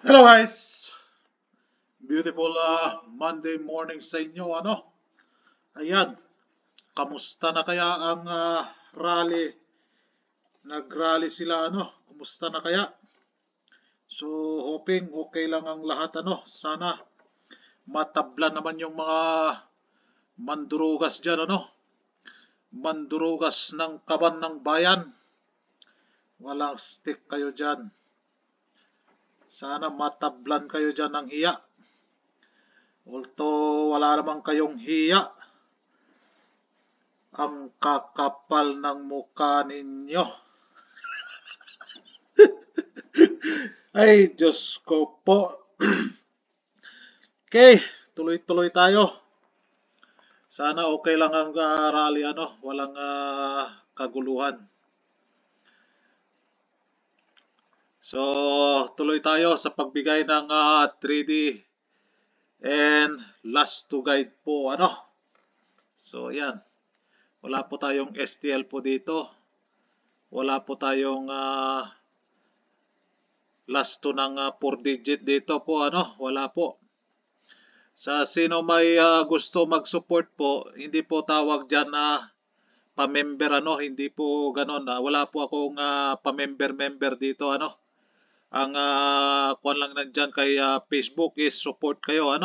Hello guys! Beautiful Monday morning sa inyo, Ayan, kamusta na kaya ang rally? Nag-rally sila, Kumusta na kaya? So, hoping okay lang ang lahat, Sana matabla naman yung mga mandurugas dyan, Mandurugas ng kaban ng bayan. Walang stick kayo dyan. Sana matablan kayo dyan ng hiya. Although wala naman kayong hiya, ang kakapal ng mukha ninyo. Ay, Diyos ko po. Okay, tuloy-tuloy tayo. Sana okay lang ang rally, walang kaguluhan. So, tuloy tayo sa pagbigay ng 3D and last to guide po, So, yan. Wala po tayong STL po dito. Wala po tayong last to ng 4 digit dito po, Wala po. Sa sino may gusto mag-support po, hindi po tawag dyan na pa-member, Hindi po ganon. Wala po akong pa-member dito, Ang kuwan lang nandyan kay Facebook is support kayo,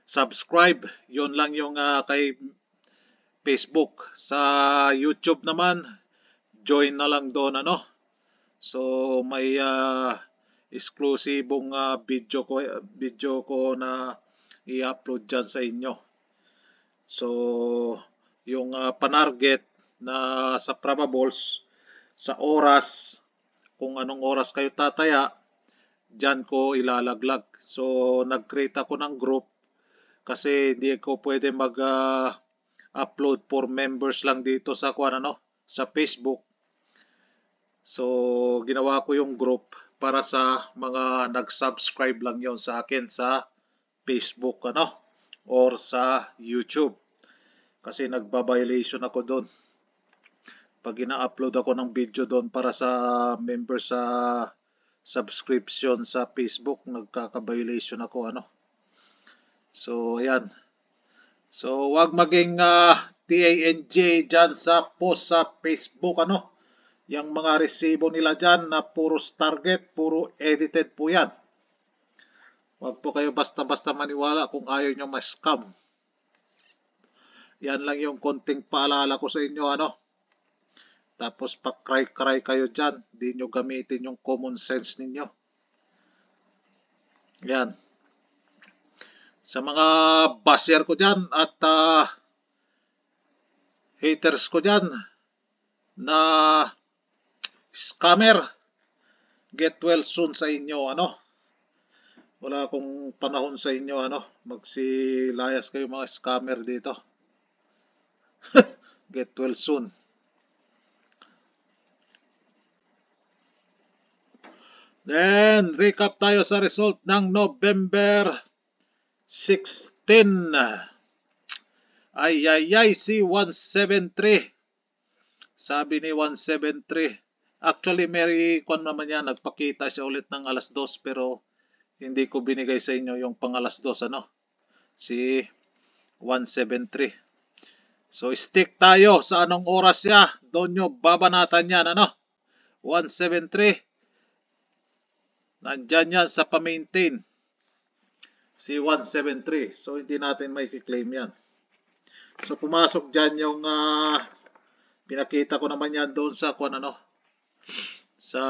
Subscribe. Yun lang yung kay Facebook. Sa YouTube naman, join na lang doon, So, may eksklusibong video ko na i-upload dyan sa inyo. So, yung panarget na sa probables sa oras, kung anong oras kayo tataya, dyan ko ilalaglag. So, nag-create ako ng group kasi hindi ko pwede mag-upload for members lang dito sa sa Facebook. So, ginawa ko yung group para sa mga nag-subscribe lang yon sa akin sa Facebook, or sa YouTube. Kasi nagba-violation ako doon. Pag ina-upload ako ng video doon para sa members sa subscription sa Facebook, nagkaka-violation ako, So, ayan. So, wag maging TANJ dyan sa post sa Facebook, Yung mga resibo nila dyan na puro target, puro edited po yan. Wag po kayo basta-basta maniwala kung ayaw nyo ma-scam. Yan lang yung konting paalala ko sa inyo, Tapos pa-cry kayo dyan. Di nyo gamitin yung common sense ninyo. Yan. Sa mga basher ko dyan at haters ko dyan na scammer, get well soon sa inyo, Wala akong panahon sa inyo, magsilayas kayo mga scammer dito. Get well soon. Then, recap tayo sa result ng November 16. Ay, si 173. Sabi ni 173. Actually, kwan naman yan, nagpakita siya ulit ng alas 2 pero hindi ko binigay sa inyo yung pang alas 2, Si 173. So, stick tayo sa anong oras siya. Doon nyo babanatan yan, 173. Nandyan yan sa pa-maintain. Si 173. So, hindi natin may claim yan. So, pumasok dyan yung pinakita ko naman yan doon sa sa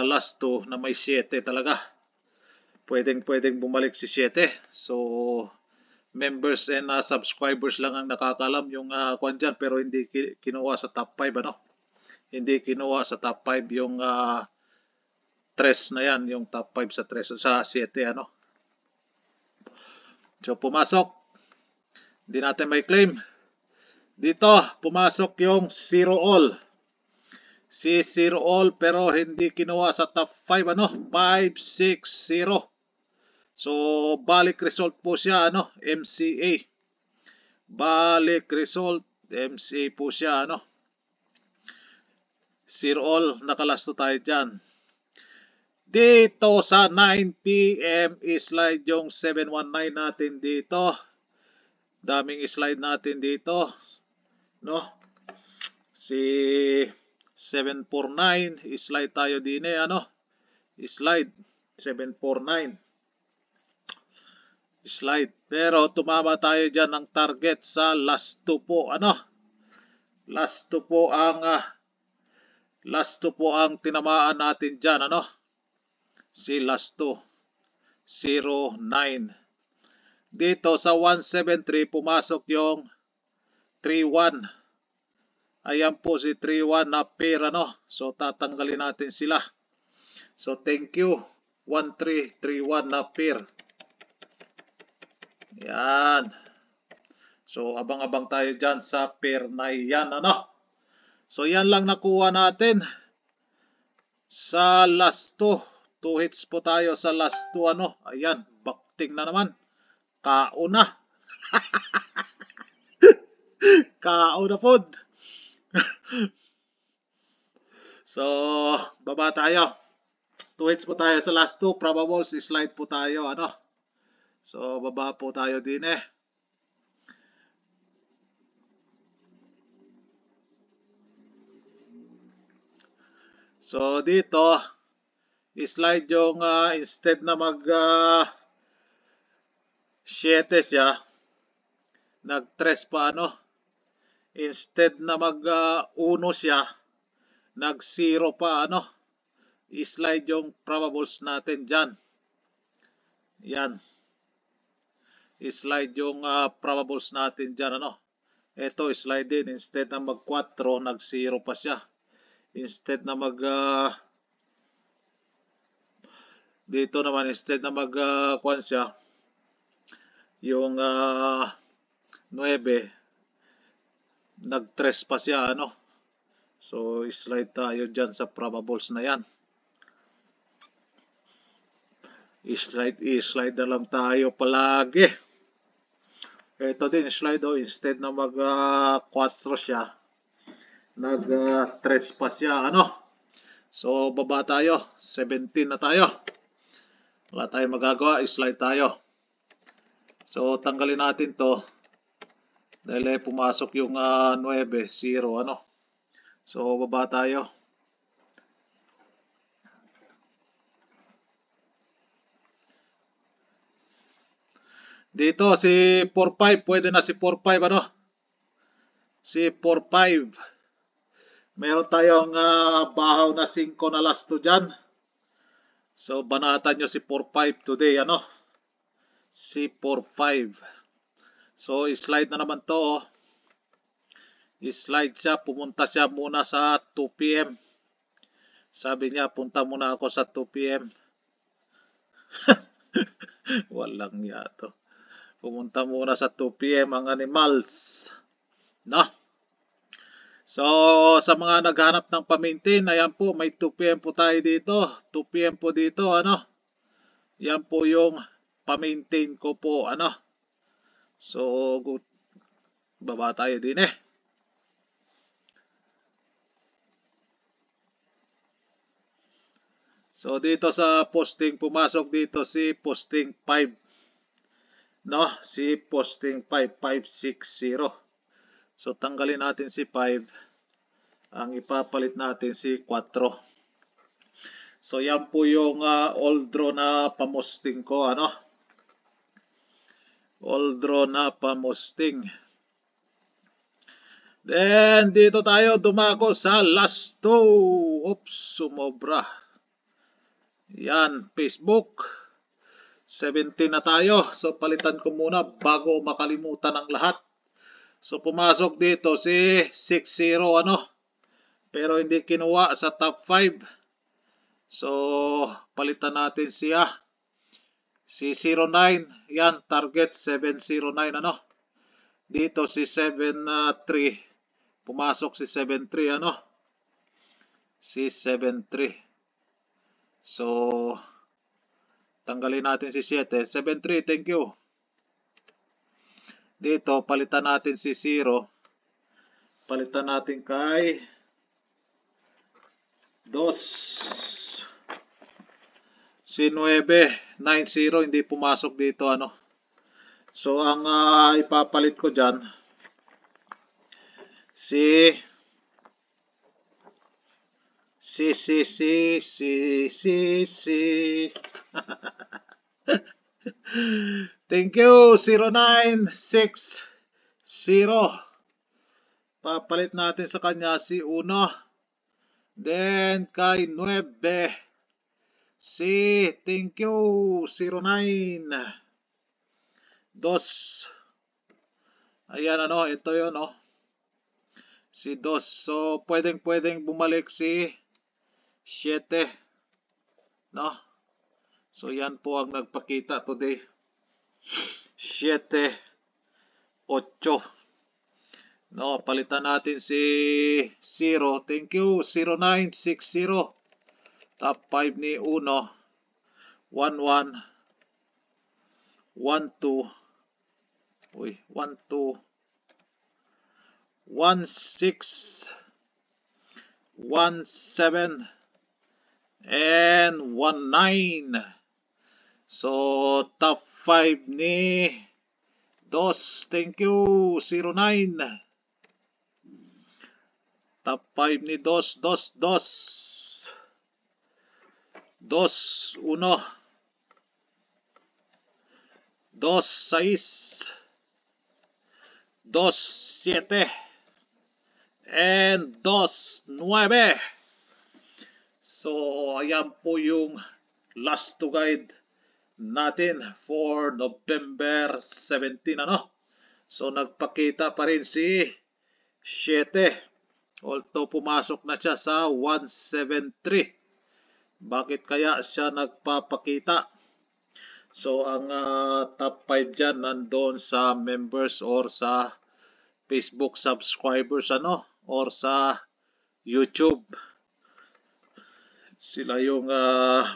last 2 na may 7 talaga. Pwedeng bumalik si 7. So, members and subscribers lang ang nakakalam yung dyan, pero hindi kinuha sa top 5, Hindi kinuha sa top 5 yung 3 na yan, yung top 5 sa 3 sa 7, So, pumasok. Hindi natin may claim. Dito, pumasok yung 0 all. Si 0 all pero hindi kinuha sa top 5, 560. So, balik result po siya, MCA. Balik result, MCA po siya, 0 all, nakalasto tayo dyan. Dito sa 9 PM, slide yung 719 natin dito. Daming slide natin dito, no? Si 749, slide tayo din ano? Slide 749. Slide. Pero tumama tayo dyan ng target sa last 2 po, ano? Last 2 po ang tinamaan natin dyan, ano? Si last 2, 09. Dito sa 173 pumasok yung 31. Ayan po si 31 na pair, ano? So tatanggalin natin sila. So thank you 1331 na pair. Yan. So abang-abang tayo dyan sa pair na yan, ano? So yan lang nakuha natin sa last 2. 2 hits po tayo sa last 2, ano? Ayan, bakting na naman. Kauna. Kauna pod. So, baba tayo. 2 hits po tayo sa last 2. Probables, slide po tayo, ano? So, baba po tayo din eh. So, dito, slide yung instead na mag 7 siya, nag-3 pa, ano? Instead na mag 1 siya, nag 0 pa, ano? I-slide yung probables natin dyan. Yan. I-slide yung probables natin dyan, ano? Ito, slide din. Instead na mag 4, nag 0 pa siya. Instead na mag dito naman, instead na mag kwan siya, yung 9, nag 3 pa siya, ano? So, slide tayo dyan sa probables na yan. I-slide na lang tayo palagi. Ito din, slide instead na mag 4 siya, nag 3 pa siya, ano? So, baba tayo. 17 na tayo. Wala tayong magagawa. I-slide tayo. So, tanggalin natin to. Dahil pumasok yung 9, 0, ano? So, baba tayo. Dito, si 4-5. Pwede na si 4-5, ano? Si 4-5. Meron tayong bahaw na 5 na last 2 dyan. So, banatan nyo si 4-5 today, ano? Si 4-5. So, slide na naman to, oh. I-slide siya. Pumunta siya muna sa 2 PM. Sabi niya, punta muna ako sa 2 PM. Walang yato. Pumunta muna sa 2 PM ang animals. No? So, sa mga naghanap ng pa-maintain, ayan po, may 2 PM po tayo dito. 2 PM po dito, ano? Yan po yung pa-maintain ko po, ano? So, baba tayo din eh. So, dito sa posting, pumasok dito si posting 5. No? Si posting 5, 560. So, tanggalin natin si 5. Ang ipapalit natin si 4. So, yan po yung old draw na pamusting ko, ano? Old draw na pamusting. Then, dito tayo dumako sa last 2. Oops, sumobra. Yan, Facebook. 17 na tayo. So, palitan ko muna bago makalimutan ang lahat. So, pumasok dito si 60, ano? Pero hindi kinuha sa top 5. So, palitan natin siya. Si 09. Yan, target 709, ano? Dito si 73. Pumasok si 73, ano? Si 73. So, tanggalin natin si 7. 73, thank you. Dito, palitan natin si 0. Palitan natin kay 2. Si 990 hindi pumasok dito, ano. So, ang ipapalit ko dyan, si Thank you, 0960. Papalit natin sa kanya si 1. Then, kay 9. Thank you, 09. 2. Ayan, ano, ito yun, oh. Si 2. So, pwedeng bumalik si 7. No? So, yan po ang nagpakita today. 7, 8. No, palitan natin si 0. Thank you, 0960. Top 5 ni 1. 11. 12. Uy, 12. 16. 17. And 19. So, top 5 ni 2. Thank you, 09. Top 5 ni 2. 2, 1. 2, 6. 2, 7. And 2, 9. So, ayan po yung last to guide natin for November 17, ano? So, nagpakita pa rin si 7. Although pumasok na siya sa 173. Bakit kaya siya nagpapakita? So, ang top 5 dyan nandun sa members or sa Facebook subscribers, ano? Or sa YouTube. Sila yung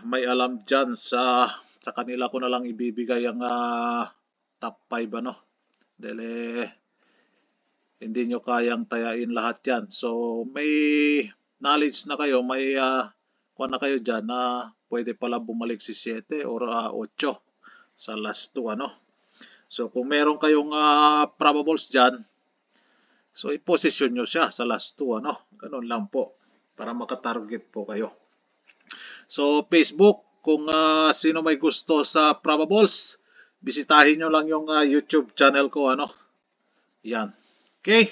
may alam dyan. Sa kanila ko na lang ibibigay ang top 5, ano? Dahil hindi nyo kayang tayain lahat yan. So, may knowledge na kayo, may kuha na kayo dyan na pwede pala bumalik si 7 or 8 sa last 2, ano? So, kung meron kayong probables dyan, so i-position nyo siya sa last 2, ano? Ganun lang po, para makatarget po kayo. So, Facebook, kung sino may gusto sa probables, bisitahin nyo lang yung YouTube channel ko, ano? Yan. Okay?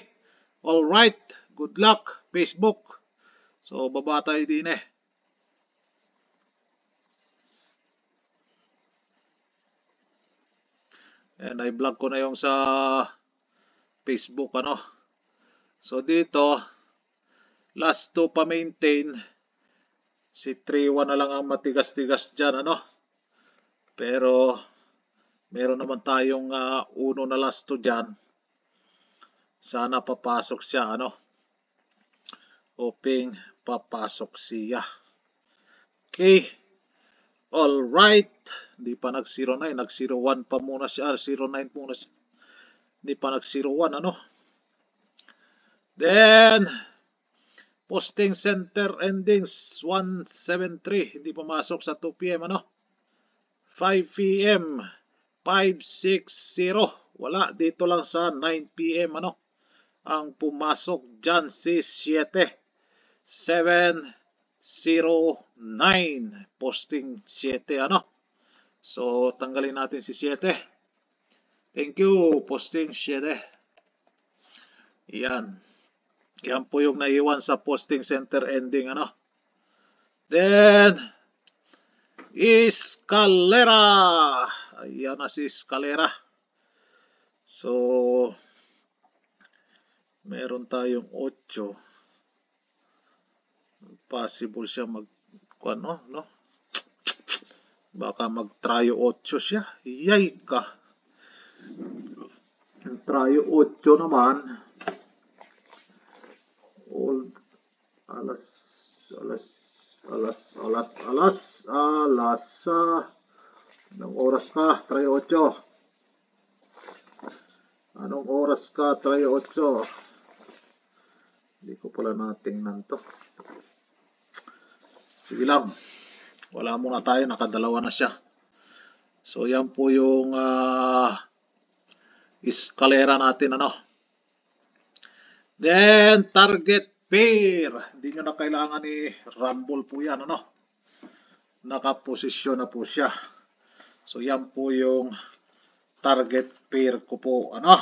Alright. Good luck, Facebook. So, baba tayo din eh. And i-vlog ko na yung sa Facebook, ano. So, dito, last 2 pa-maintain. Si 3-1 na lang ang matigas-tigas dyan, ano. Pero, meron naman tayong 1 na last 2 dyan. Sana papasok siya, ano. Hoping papasok siya. Okay. Alright. Hindi pa nag-09. Nag-01 pa muna siya. 09 muna siya. Hindi pa nag-01, ano. Then, posting center endings 173. Hindi pumasok sa 2 PM, ano. 5 PM. 560. Wala. Dito lang sa 9 PM, ano. Ang pumasok dyan si 7. 709. Posting 7, ano. So, tanggalin natin si 7. Thank you, posting 7. Yan. Yan po yung naiwan sa posting center ending, ano. Then, Escalera. Ayan na si Escalera. So, meron tayong 8. Possible siya ano, no? Baka mag-tryo 8 siya. Yay ka. Tryo 8 naman. Alas. Anong oras ka? Tryo 8. Anong oras ka? Tryo 8. Hindi ko pala natingnan to. Sige lang. Wala muna tayo, nakadalawa na siya. So yan po yung eskalera natin, ano. Then target pair, hindi nyo na kailangan i-rumble po yan, ano. Nakaposisyon na po siya. So yan po yung target pair ko po, ano.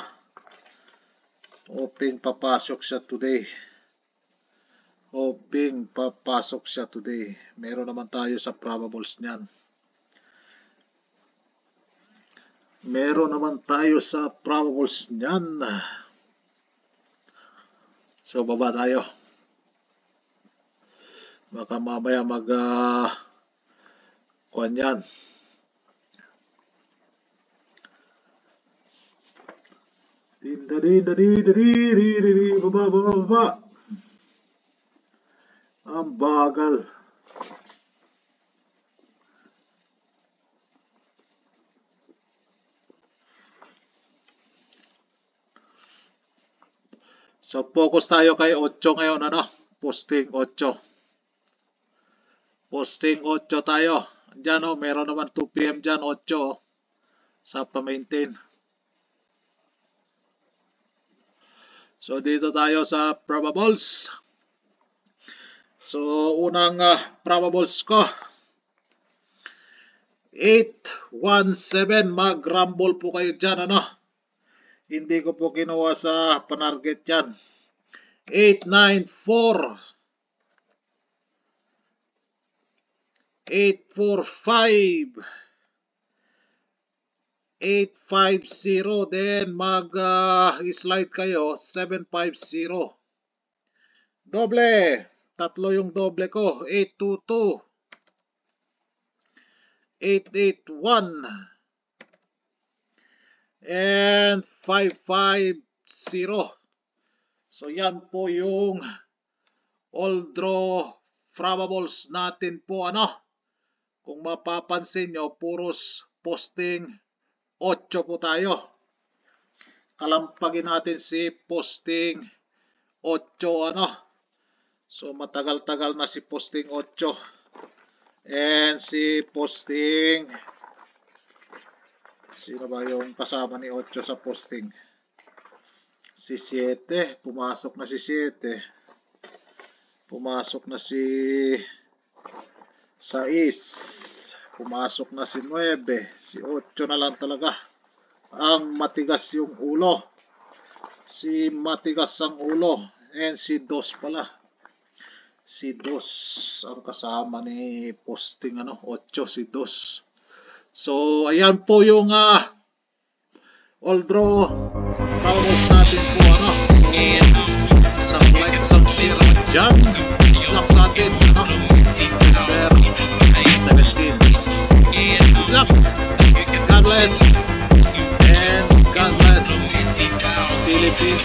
Hoping papasok siya today. Meron naman tayo sa probables niyan. So baba tayo. Baka mamaya kuwan yan. Baba. Ang bagal. So focus tayo kay 8 ngayon, ano? Posting 8 tayo. Diyan, oh, meron naman 2 PM dyan, 8 sa pa-maintain. So dito tayo sa probables. So unang probables ko, 817. Mag-rumble po kayo dyan, ano? Hindi ko po kinuha sa panarget yan. 894, 845, 850. Then mag-slide kayo 750. Doble. Tatlo yung doble ko. 822, 881, and 550. So yan po yung all draw probables natin po, ano. Kung mapapansin nyo, puros posting 8 po tayo. Kalampagin natin si posting 8, ano. So matagal-tagal na si posting 8. And si posting, sino ba yung kasama ni 8 sa posting? Si 7. Pumasok na si 7. Pumasok na si 6. Pumasok na si 9. Si 8 na lang talaga ang matigas yung ulo. Si matigas ang ulo. And si 2 pala. Si 2 ang kasama ni posting, ano, 8, si 2. So ayan po yung all draw probables natin po, ano. So sa tira dyan, luck sa atin, ano. Number 17. Good luck. God bless. And God bless Philippines.